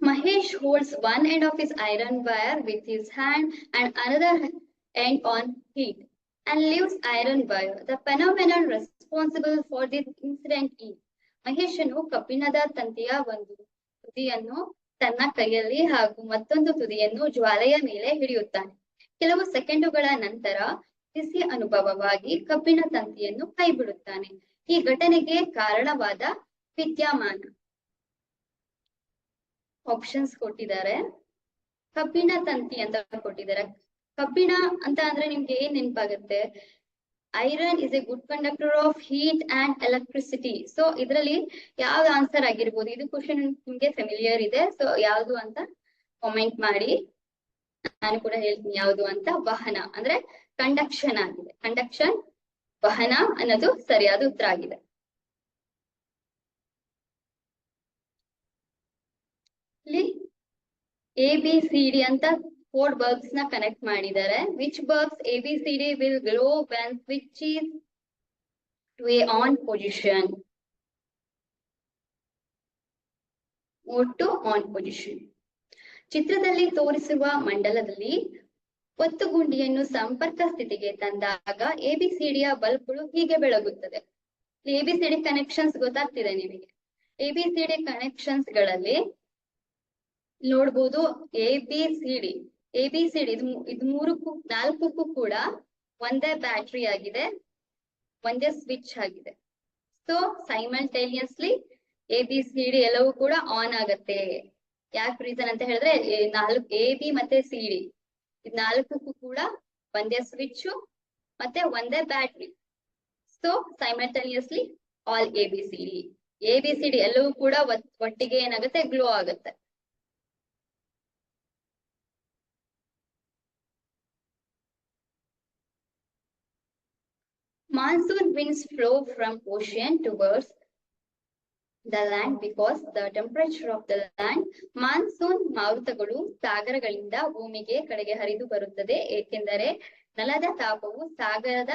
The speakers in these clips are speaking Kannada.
Mahesh holds one end of his iron wire with his hand and another end on heat and leaves iron wire. The phenomenon responsible for this incident is ಮಹೇಶನು ಕಬ್ಬಿಣದ ತಂತಿಯ ಒಂದು ತುದಿಯನ್ನು ತನ್ನ ಕೈಯಲ್ಲಿ ಹಾಗೂ ಮತ್ತೊಂದು ತುದಿಯನ್ನು ಜ್ವಾಲೆಯ ಮೇಲೆ ಹಿಡಿಯುತ್ತಾನೆ. ಕೆಲವು ಸೆಕೆಂಡುಗಳ ನಂತರ ಬಿಸಿ ಅನುಭವವಾಗಿ ಕಬ್ಬಿಣ ತಂತಿಯನ್ನು ಕೈಬಿಡುತ್ತಾನೆ. ಈ ಘಟನೆಗೆ ಕಾರಣವಾದ ವಿದ್ಯಮಾನ ಆಪ್ಷನ್ಸ್ ಕೊಟ್ಟಿದ್ದಾರೆ. ಕಬ್ಬಿಣ ತಂತಿ ಅಂತ ಕೊಟ್ಟಿದ್ದಾರೆ. ಕಬ್ಬಿಣ ಅಂತ ಅಂದ್ರೆ ನಿಮ್ಗೆ ಏನ್ ನೆನಪಾಗುತ್ತೆ? Iron is A good conductor of heat and electricity. So ಇದರಲ್ಲಿ ಯಾವ ಆನ್ಸರ್ ಆಗಿರ್ಬೋದು? ಇದು ಕ್ವಶನ್ ನಿಮ್ಗೆ ಫೆಮಿಲಿಯರ್ ಇದೆ. ಸೊ ಯಾವ್ದು ಅಂತ ಕಾಮೆಂಟ್ ಮಾಡಿ. ನಾನು ಕೂಡ ಹೇಳ್ತೀನಿ ಯಾವ್ದು ಅಂತ. ವಹನ ಅಂದ್ರೆ ಕಂಡಕ್ಷನ್ ಆಗಿದೆ. ಕಂಡಕ್ಷನ್ ವಹನ ಅನ್ನೋದು ಸರಿಯಾದ ಉತ್ತರ ಆಗಿದೆ. ಇಲ್ಲಿ ABCD ಅಂತ 4 bulbs ನ ಕನೆಕ್ಟ್ ಮಾಡಿದ್ದಾರೆ. Which bulbs ABCD will glow when switch is to a on position? Mode to on position. ಚಿತ್ರದಲ್ಲಿ ತೋರಿಸುವ ಮಂಡಲದಲ್ಲಿ ಒತ್ತುಗುಂಡಿಯನ್ನು ಸಂಪರ್ಕ ಸ್ಥಿತಿಗೆ ತಂದಾಗ ABCD ಯ ಬಲ್ಬ್ಗಳು ಹೀಗೆ ಬೆಳಗುತ್ತದೆ. ABCD ಕನೆಕ್ಷನ್ಸ್ ಗೊತ್ತಾಗ್ತಿದೆ ನಿಮಗೆ. ABCD ಕನೆಕ್ಷನ್ಸ್ ಗಳಲ್ಲಿ ನೋಡ್ಬೋದು. ABCD ಇದು 4ಕ್ಕೂ ಕೂಡ ಒಂದೇ ಬ್ಯಾಟ್ರಿ ಆಗಿದೆ, ಒಂದೇ ಸ್ವಿಚ್ ಆಗಿದೆ. ಸೊ ಸೈಮಲ್ಟೇನಿಯಸ್ಲಿ ABCD ಎಲ್ಲವೂ ಕೂಡ ಆನ್ ಆಗತ್ತೆ. ಯಾಕೆ ರೀಸನ್ ಅಂತ ಹೇಳಿದ್ರೆ 4 AB ಮತ್ತೆ CD ಇದು 4ಕ್ಕೂ ಕೂಡ ಒಂದೇ ಸ್ವಿಚ್ ಮತ್ತೆ ಒಂದೇ battery. So simultaneously all ABCD ಎಲ್ಲವೂ ಕೂಡ ಒಟ್ಟಿಗೆ ಏನಾಗುತ್ತೆ? ಗ್ಲೋ ಆಗುತ್ತೆ. Monsoon winds flow from ocean towards the land because the temperature of the land. Monsoon ಮಾರುತಗಳು ಸಾಗರಗಳಿಂದ ಭೂಮಿಗೆ ಕಡೆಗೆ ಹರಿದು ಬರುತ್ತದೆ, ಏಕೆಂದರೆ ನೆಲದ ತಾಪವು ಸಾಗರದ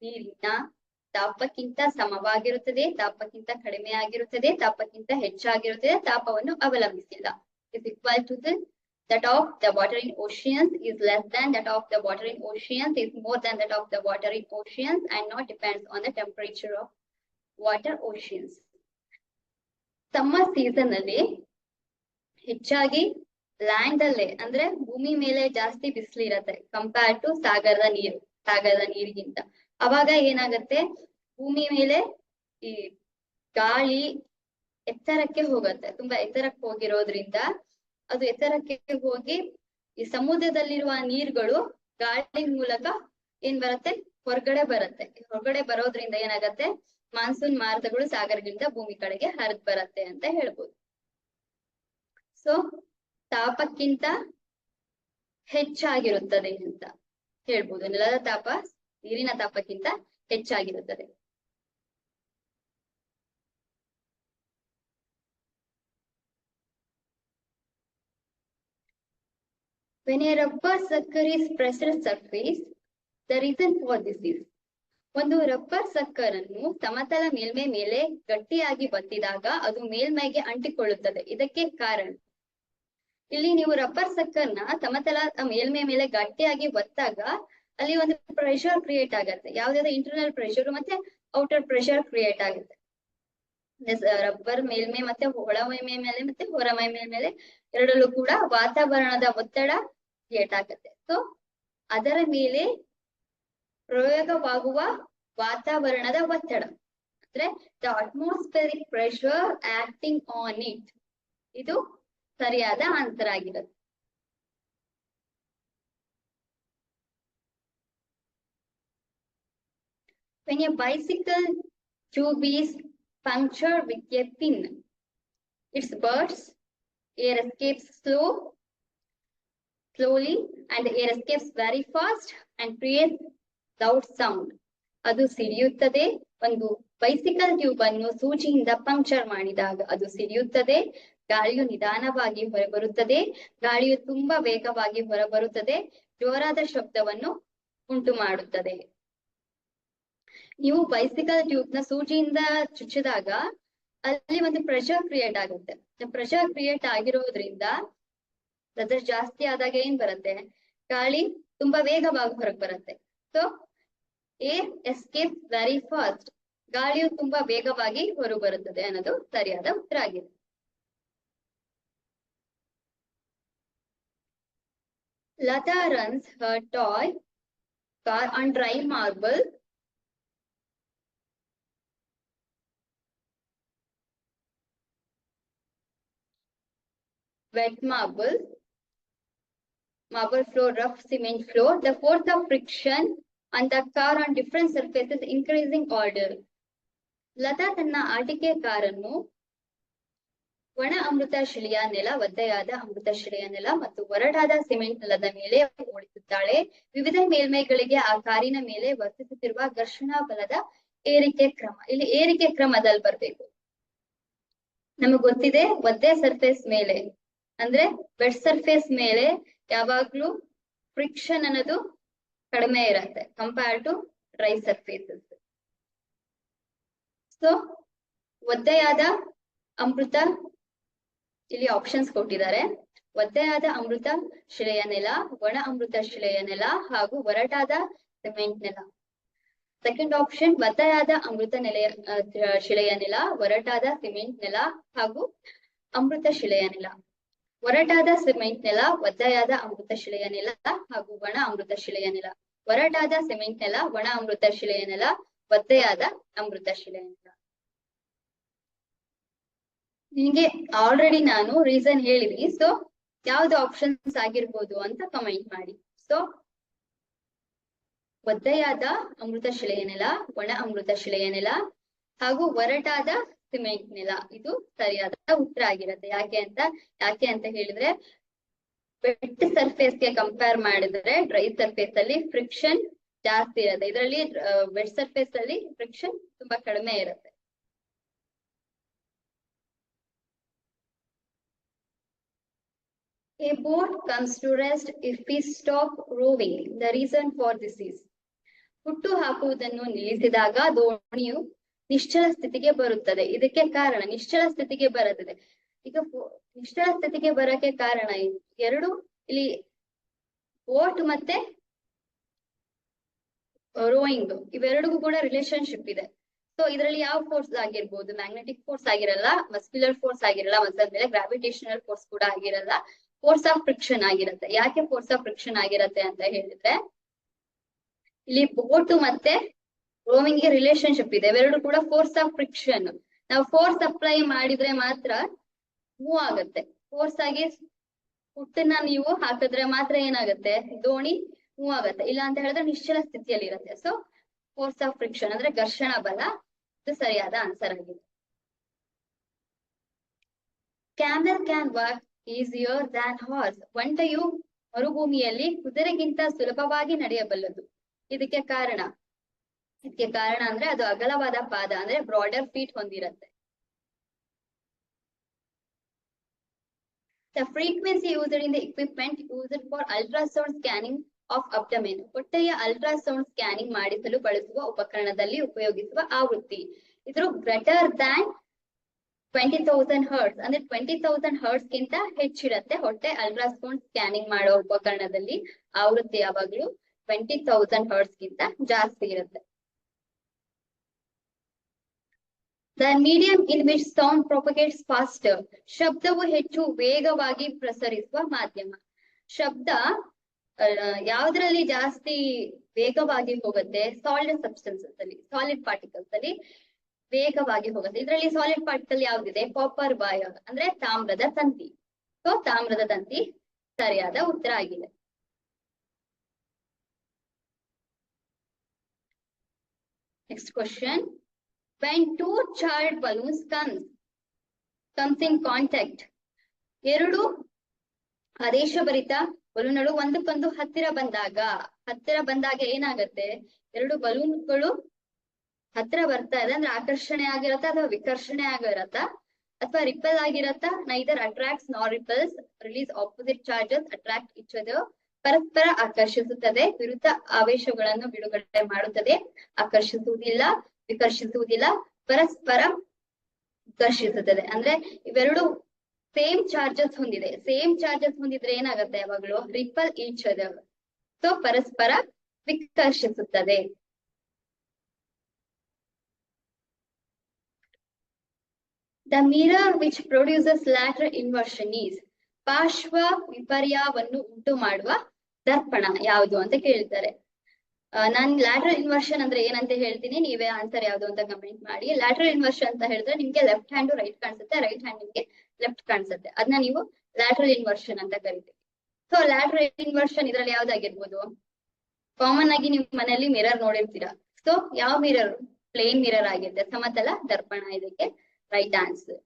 ನೀರಿನ ತಾಪಕ್ಕಿಂತ ಸಮವಾಗಿರುತ್ತದೆ, ತಾಪಕ್ಕಿಂತ ಕಡಿಮೆ ಆಗಿರುತ್ತದೆ, ತಾಪಕ್ಕಿಂತ ಹೆಚ್ಚಾಗಿರುತ್ತದೆ, ತಾಪವನ್ನು ಅವಲಂಬಿಸಿಲ್ಲ. is equal to that of the water in oceans is less than that of the water in oceans is more than that of the water in oceans and not depends on the temperature of water oceans. Summer season ಅಲ್ಲಿ ಹೆಚ್ಚಾಗಿ ಲ್ಯಾಂಡ್ ಅಲ್ಲೇ ಅಂದ್ರೆ ಭೂಮಿ ಮೇಲೆ ಜಾಸ್ತಿ ಬಿಸಿಲಿರತ್ತೆ ಕಂಪೇರ್ ಟು ಸಾಗರದ ನೀರಿಗಿಂತ. ಅವಾಗ ಏನಾಗತ್ತೆ? ಭೂಮಿ ಮೇಲೆ ಈ ಗಾಳಿ ಎತ್ತರಕ್ಕೆ ಹೋಗತ್ತೆ. ತುಂಬಾ ಎತ್ತರಕ್ಕೆ ಹೋಗಿರೋದ್ರಿಂದ ಅದು ಎತ್ತರಕ್ಕೆ ಹೋಗಿ ಈ ಸಮುದ್ರದಲ್ಲಿರುವ ನೀರುಗಳು ಗಾಳಿ ಮೂಲಕ ಏನ್ ಬರುತ್ತೆ? ಹೊರಗಡೆ ಬರುತ್ತೆ. ಹೊರಗಡೆ ಬರೋದ್ರಿಂದ ಏನಾಗತ್ತೆ? ಮಾನ್ಸೂನ್ ಮಾರುತಗಳು ಸಾಗರಗಳಿಂದ ಭೂಮಿ ಕಡೆಗೆ ಹರಿದ್ ಬರತ್ತೆ ಅಂತ ಹೇಳ್ಬೋದು. ಸೊ ತಾಪಕ್ಕಿಂತ ಹೆಚ್ಚಾಗಿರುತ್ತದೆ ಅಂತ ಹೇಳ್ಬೋದು. ನೆಲದ ತಾಪ ನೀರಿನ ತಾಪಕ್ಕಿಂತ ಹೆಚ್ಚಾಗಿರುತ್ತದೆ. When a rubber sucker is pressed surface, the reason for this is ಒಂದು ರಬ್ಬರ್ ಸಕ್ಕರ್ ಅನ್ನು ಸಮತಲ ಮೇಲ್ಮೈ ಮೇಲೆ ಗಟ್ಟಿಯಾಗಿ ಒತ್ತಿದಾಗ ಅದು ಮೇಲ್ಮೈಗೆ ಅಂಟಿಕೊಳ್ಳುತ್ತದೆ. ಇದಕ್ಕೆ ಕಾರಣ ಇಲ್ಲಿ ನೀವು ರಬ್ಬರ್ ಸಕ್ಕರ್ನ ಸಮತಲ ಮೇಲ್ಮೈ ಮೇಲೆ ಗಟ್ಟಿಯಾಗಿ ಒತ್ತಾಗ ಅಲ್ಲಿ ಒಂದು ಪ್ರೆಷರ್ ಕ್ರಿಯೇಟ್ ಆಗತ್ತೆ. ಯಾವ್ದಾದ್ರು ಇಂಟರ್ನಲ್ ಪ್ರೆಷರ್ ಮತ್ತೆ ಔಟರ್ ಪ್ರೆಷರ್ ಕ್ರಿಯೇಟ್ ಆಗುತ್ತೆ. ರಬ್ಬರ್ ಮೇಲ್ಮೈ ಮತ್ತೆ ಒಳಮೈ ಮೇಲೆ ಮತ್ತೆ ಹೊರಮೈ ಮೇಲೆ ಎರಡಲ್ಲೂ ಕೂಡ ವಾತಾವರಣದ ಒತ್ತಡ ಕ್ರಿಯೇಟ್ ಆಗತ್ತೆ. ಸೊ ಅದರ ಮೇಲೆ ಪ್ರಯೋಗವಾಗುವ ವಾತಾವರಣದ ಒತ್ತಡ ಅಂದ್ರೆ the atmospheric pressure acting on it. ಇದು ಸರಿಯಾದ ಆನ್ಸರ್ ಆಗಿರುತ್ತೆ. When a bicycle tube is punctured with a pin, its bursts, air escapes slowly and the air escapes very fast and creates loud sound. ಅದು ಸಿಡಿಯುತ್ತದೆ. ಒಂದು ಬೈಸಿಕಲ್ ಟ್ಯೂಬ್ ಅನ್ನು ಸೂಜಿಯಿಂದ ಪಂಕ್ಚರ್ ಮಾಡಿದಾಗ ಅದು ಸಿಡಿಯುತ್ತದೆ. ಗಾಳಿಯು ನಿಧಾನವಾಗಿ ಹೊರಬರುತ್ತದೆ. ಗಾಳಿಯು ತುಂಬಾ ವೇಗವಾಗಿ ಹೊರಬರುತ್ತದೆ. ಜೋರಾದ ಶಬ್ದವನ್ನು ಉಂಟು ಮಾಡುತ್ತದೆ. ನೀವು ಬೈಸಿಕಲ್ ಟ್ಯೂಬ್ ನ ಸೂಜಿಯಿಂದ ಚುಚ್ಚಿದಾಗ ಅಲ್ಲಿ ಒಂದು ಪ್ರೆಷರ್ ಕ್ರಿಯೇಟ್ ಆಗುತ್ತೆ. ಪ್ರೆಷರ್ ಕ್ರಿಯೇಟ್ ಆಗಿರೋದ್ರಿಂದ ಪ್ರೆಷರ್ ಜಾಸ್ತಿ ಆದಾಗ ಏನ್ ಬರುತ್ತೆ, ಗಾಳಿ ತುಂಬಾ ವೇಗವಾಗಿ ಹೊರಗೆ ಬರುತ್ತೆ. So air escape very fast, ಗಾಳಿಯು ತುಂಬಾ ವೇಗವಾಗಿ ಹೊರಗೆ ಬರುತ್ತದೆ ಅನ್ನೋದು ಸರಿಯಾದ ಉತ್ತರ ಆಗಿದೆ. Lata runs her toy car on dry marble. Wet marble, marble floor, rough cement floor. The force of friction on the car on different surfaces increasing order. Lata ತನ್ನ ಆಟಿಕೆ ಕಾರನ್ನು ಒಣ ಅಮೃತ ಶಿಲೆಯ ನೆಲ, ಒದ್ದೆಯಾದ ಅಮೃತ ಶಿಲೆಯ ನೆಲ ಮತ್ತು ಒರಟಾದ ಸಿಮೆಂಟ್ ನೆಲದ ಮೇಲೆ ಓಡಿಸುತ್ತಾಳೆ. ವಿವಿಧ ಮೇಲ್ಮೈಗಳಿಗೆ ಆ ಕಾರಿನ ಮೇಲೆ ವರ್ತಿಸುತ್ತಿರುವ ಘರ್ಷಣಾ ಬಲದ ಏರಿಕೆ ಕ್ರಮ. ಇಲ್ಲಿ ಏರಿಕೆ ಕ್ರಮದಲ್ಲಿ ಬರ್ಬೇಕು. ನಮಗ್ ಗೊತ್ತಿದೆ ಒದ್ದೆ ಸರ್ಫೇಸ್ ಮೇಲೆ ಅಂದ್ರೆ ವೆಟ್ ಸರ್ಫೇಸ್ ಮೇಲೆ ಯಾವಾಗ್ಲೂ ಫ್ರಿಕ್ಷನ್ ಅನ್ನೋದು ಕಡಿಮೆ ಇರತ್ತೆ compare to dry surfaces. So ಒದ್ದೆಯಾದ ಅಮೃತ, ಇಲ್ಲಿ ಆಪ್ಷನ್ಸ್ ಕೊಟ್ಟಿದ್ದಾರೆ. ಒದ್ದೆಯಾದ ಅಮೃತ ಶಿಲೆಯ ನೆಲ, ಒಣ ಅಮೃತ ಶಿಲೆಯ ನೆಲ ಹಾಗೂ ಒರಟಾದ ಸಿಮೆಂಟ್ ನೆಲ. ಸೆಕೆಂಡ್ ಆಪ್ಷನ್ ಒದ್ದೆಯಾದ ಅಮೃತ ಶಿಲೆಯ ನೆಲ, ಒರಟಾದ ಸಿಮೆಂಟ್ ನೆಲ ಹಾಗೂ ಅಮೃತ ಶಿಲೆಯ ನೆಲ. ಒರಟಾದ ಸಿಮೆಂಟ್ ನೆಲ, ಒದ್ದೆಯಾದ ಅಮೃತ ಶಿಲೆಯ ನೆಲ ಹಾಗೂ ಒಣ ಅಮೃತ ಶಿಲೆಯ ನೆಲ. ಒರಟಾದ ಸಿಮೆಂಟ್ ನೆಲ, ಒಣ ಅಮೃತ ಶಿಲೆಯ ನೆಲ, ಒದ್ದೆಯಾದ ಅಮೃತ ಶಿಲೆಯ ನೆಲ. ನಿಮಗೆ ಆಲ್ರೆಡಿ ನಾನು ರೀಸನ್ ಹೇಳಿದೀನಿ. ಸೊ ಯಾವ್ದು ಆಪ್ಷನ್ಸ್ ಆಗಿರ್ಬೋದು ಅಂತ ಕಮೆಂಟ್ ಮಾಡಿ. ಸೊ ಒದ್ದೆಯಾದ ಅಮೃತ ಶಿಲೆಯ ನೆಲ, ಒಣ ಅಮೃತ ಶಿಲೆಯ ನೆಲ ಹಾಗೂ ಒರಟಾದ ಸಿಮೆಂಟ್ ನೆಲ ಇದು ಸರಿಯಾದ ಉತ್ತರ ಆಗಿರುತ್ತೆ. ಯಾಕೆ ಅಂತ ಹೇಳಿದ್ರೆ ವೆಟ್ ಸರ್ಫೇಸ್ ಗೆ ಕಂಪೇರ್ ಮಾಡಿದ್ರೆ ಡ್ರೈ ಸರ್ಫೇಸ್ ಅಲ್ಲಿ ಫ್ರಿಕ್ಷನ್ ಜಾಸ್ತಿ ಇರುತ್ತೆ. ಇದರಲ್ಲಿ ವೆಟ್ ಸರ್ಫೇಸ್ ಅಲ್ಲಿ ಫ್ರಿಕ್ಷನ್ ತುಂಬಾ ಕಡಿಮೆ ಇರುತ್ತೆ. A boat comes to rest if we stop rowing. The reason for this is, ಹುಟ್ಟು ಹಾಕುವುದನ್ನು ನಿಲ್ಲಿಸಿದಾಗ ದೋಣಿಯು ನಿಶ್ಚಲ ಸ್ಥಿತಿಗೆ ಬರುತ್ತದೆ. ಇದಕ್ಕೆ ಕಾರಣ ನಿಶ್ಚಲ ಸ್ಥಿತಿಗೆ ಬರುತ್ತದೆ. ಈಗ ನಿಶ್ಚಲ ಸ್ಥಿತಿಗೆ ಬರಕ್ಕೆ ಕಾರಣ ಎರಡು, ಇಲ್ಲಿ ಬೋಟ್ ಮತ್ತೆ ರೋಯಿಂಗ್ ಇವೆರಡಿಗೂ ಕೂಡ ರಿಲೇಶನ್ಶಿಪ್ ಇದೆ. ಸೊ ಇದರಲ್ಲಿ ಯಾವ ಫೋರ್ಸ್ ಆಗಿರ್ಬೋದು, ಮ್ಯಾಗ್ನೆಟಿಕ್ ಫೋರ್ಸ್ ಆಗಿರಲ್ಲ, ಮಸ್ಕ್ಯುಲರ್ ಫೋರ್ಸ್ ಆಗಿರಲ್ಲ, ಮತ್ತೊಂದ್ಮೇಲೆ ಗ್ರಾವಿಟೇಷನಲ್ ಫೋರ್ಸ್ ಕೂಡ ಆಗಿರಲ್ಲ, ಫೋರ್ಸ್ ಆಫ್ ಫ್ರಿಕ್ಷನ್ ಆಗಿರುತ್ತೆ. ಯಾಕೆ ಫೋರ್ಸ್ ಆಫ್ ಫ್ರಿಕ್ಷನ್ ಆಗಿರತ್ತೆ ಅಂತ ಹೇಳಿದ್ರೆ ಇಲ್ಲಿ ಬೋಟ್ ಮತ್ತೆ ರೋವಿಂಗ್ ಗೆ ರಿಲೇಶನ್ಶಿಪ್ ಇದೆ. ಇವೆರಡು ಕೂಡ ಫೋರ್ಸ್ ಆಫ್ ಫ್ರಿಕ್ಷನ್. ನಾವು ಫೋರ್ಸ್ ಅಪ್ಲೈ ಮಾಡಿದ್ರೆ ಮಾತ್ರ ಮೂವ್ ಆಗತ್ತೆ. ಫೋರ್ಸ್ ಆಗಿ ಹುಟ್ಟನ್ನ ನೀವು ಹಾಕಿದ್ರೆ ಮಾತ್ರ ಏನಾಗುತ್ತೆ, ದೋಣಿ ಮೂವ್ ಆಗತ್ತೆ. ಇಲ್ಲ ಅಂತ ಹೇಳಿದ್ರೆ ನಿಶ್ಚಲ ಸ್ಥಿತಿಯಲ್ಲಿ ಇರುತ್ತೆ. ಸೊ ಫೋರ್ಸ್ ಆಫ್ ಫ್ರಿಕ್ಷನ್ ಅಂದ್ರೆ ಘರ್ಷಣ ಬಲ, ಇದು ಸರಿಯಾದ ಆನ್ಸರ್ ಆಗಿದೆ. Camel can walk easier than horse. ಒಂಟೆಯು ಮರುಭೂಮಿಯಲ್ಲಿ ಕುದುರೆಗಿಂತ ಸುಲಭವಾಗಿ ನಡೆಯಬಲ್ಲದು. ಇದಕ್ಕೆ ಕಾರಣ ಅಂದ್ರೆ ಅದು ಅಗಲವಾದ ಪಾದ ಅಂದ್ರೆ ಬ್ರಾಡರ್ ಫೀಟ್ ಹೊಂದಿರುತ್ತೆ. The frequency used in the equipment used for ultrasound scanning of abdomen. ಹೊಟ್ಟೆಯ ಅಲ್ಟ್ರಾಸೌಂಡ್ ಸ್ಕ್ಯಾನಿಂಗ್ ಮಾಡಿಸಲು ಬಳಸುವ ಉಪಕರಣದಲ್ಲಿ ಉಪಯೋಗಿಸುವ ಆವೃತ್ತಿ. ಇದು ಗ್ರೇಟರ್ ದ್ಯಾನ್ 20,000 ಹರ್ಟ್ಸ್ ಅಂದ್ರೆ 20,000 ಹರ್ಟ್ಸ್ ಗಿಂತ ಹೆಚ್ಚಿರುತ್ತೆ. ಹೊಟ್ಟೆ ಅಲ್ಟ್ರಾಸೌಂಡ್ ಸ್ಕ್ಯಾನಿಂಗ್ ಮಾಡೋ ಉಪಕರಣದಲ್ಲಿ ಆವೃತ್ತಿ ಯಾವಾಗ್ಲೂ 20,000 ಹರ್ಟ್ಸ್ ಗಿಂತ ಜಾಸ್ತಿ ಇರುತ್ತೆ. The medium in which sound propagates faster. ಶಬ್ದವು ಹೆಚ್ಚು ವೇಗವಾಗಿ ಪ್ರಸರಿಸುವ ಮಾಧ್ಯಮ. ಶಬ್ದ ಯಾವ್ದ್ರಲ್ಲಿ ಜಾಸ್ತಿ ವೇಗವಾಗಿ ಹೋಗುತ್ತೆ, ಸಾಲಿಡ್ ಸಬ್ಸ್ಟೆನ್ಸಸ್ ಅಲ್ಲಿ, ಸಾಲಿಡ್ ಪಾರ್ಟಿಕಲ್ಸ್ ಅಲ್ಲಿ ವೇಗವಾಗಿ ಹೋಗುತ್ತೆ. ಇದರಲ್ಲಿ ಸಾಲಿಡ್ ಪಾರ್ಟಿಕಲ್ ಯಾವ್ದಿದೆ, ಕಾಪರ್ ವೈರ್ ಅಂದ್ರೆ ತಾಮ್ರದ ತಂತಿ. ಸೊ ತಾಮ್ರದ ತಂತಿ ಸರಿಯಾದ ಉತ್ತರ ಆಗಿದೆ. Next question. When two charged balloons comes in contact. ಎರಡು ಆದೇಶಭರಿತ ಬಲೂನ್ಗಳು ಒಂದಕ್ಕೊಂದು ಹತ್ತಿರ ಬಂದಾಗ ಏನಾಗತ್ತೆ, ಎರಡು ಬಲೂನ್ಗಳು ಹತ್ತಿರ ಬರ್ತಾ ಇದೆ ಅಂದ್ರೆ ಆಕರ್ಷಣೆ ಆಗಿರತ್ತ ಅಥವಾ ವಿಕರ್ಷಣೆ ಆಗಿರತ್ತ ಅಥವಾ ರಿಪೆಲ್ ಆಗಿರತ್ತ. Neither attracts nor repels. Release opposite charges attract each other. ಪರಸ್ಪರ ಆಕರ್ಷಿಸುತ್ತದೆ, ವಿರುದ್ಧ ಆವೇಶಗಳನ್ನು ಬಿಡುಗಡೆ ಮಾಡುತ್ತದೆ. ಆಕರ್ಷಿಸುವುದಿಲ್ಲ, ವಿಕರ್ಷಿಸುವುದಿಲ್ಲ, ಪರಸ್ಪರ ವಿಕರ್ಷಿಸುತ್ತದೆ. ಅಂದ್ರೆ ಇವೆರಡು ಸೇಮ್ ಚಾರ್ಜಸ್ ಹೊಂದಿದ್ರೆ ಏನಾಗುತ್ತೆ ಯಾವಾಗ್ಲೂ ರಿಪಲ್ ಈಚ್ ಅದರ್. ಸೊ ಪರಸ್ಪರ ವಿಕರ್ಷಿಸುತ್ತದೆ. The mirror which produces lateral inversion is ಪಾರ್ಶ್ವ ವಿಪರ್ಯವನ್ನು ಉಂಟು ಮಾಡುವ ದರ್ಪಣ ಯಾವುದು ಅಂತ ಕೇಳ್ತಾರೆ. ನಾನ್ ಲ್ಯಾಟ್ರಲ್ ಇನ್ವರ್ಷನ್ ಅಂದ್ರೆ ಏನಂತ ಹೇಳ್ತೀನಿ, ನೀವೇ ಆನ್ಸರ್ ಯಾವ್ದು ಅಂತ ಕಮೆಂಟ್ ಮಾಡಿ. ಲ್ಯಾಟ್ರಲ್ ಇನ್ವರ್ಷನ್ ಅಂತ ಹೇಳಿದ್ರೆ ನಿಮ್ಗೆ ಲೆಫ್ಟ್ ಹ್ಯಾಂಡ್ ರೈಟ್ ಕಾಣಿಸುತ್ತೆ, ರೈಟ್ ಹ್ಯಾಂಡ್ ನಿಮ್ಗೆ ಲೆಫ್ಟ್ ಕಾಣಿಸುತ್ತೆ. ಅದನ್ನ ನೀವು ಲ್ಯಾಟ್ರಲ್ ಇನ್ವರ್ಷನ್ ಅಂತ ಕರಿತೀವಿ. ಸೊ ಲ್ಯಾಟ್ರಲ್ ಇನ್ವರ್ಷನ್ ಇದ್ರಲ್ಲಿ ಯಾವ್ದಾಗಿರ್ಬೋದು? ಕಾಮನ್ ಆಗಿ ನೀವು ಮನೆಯಲ್ಲಿ ಮಿರರ್ ನೋಡಿರ್ತೀರಾ. ಸೊ ಯಾವ ಮಿರರ್? ಪ್ಲೇನ್ ಮಿರರ್ ಆಗಿರುತ್ತೆ, ಸಮತಲ ದರ್ಪಣ ಇದಕ್ಕೆ ರೈಟ್ ಆನ್ಸರ್.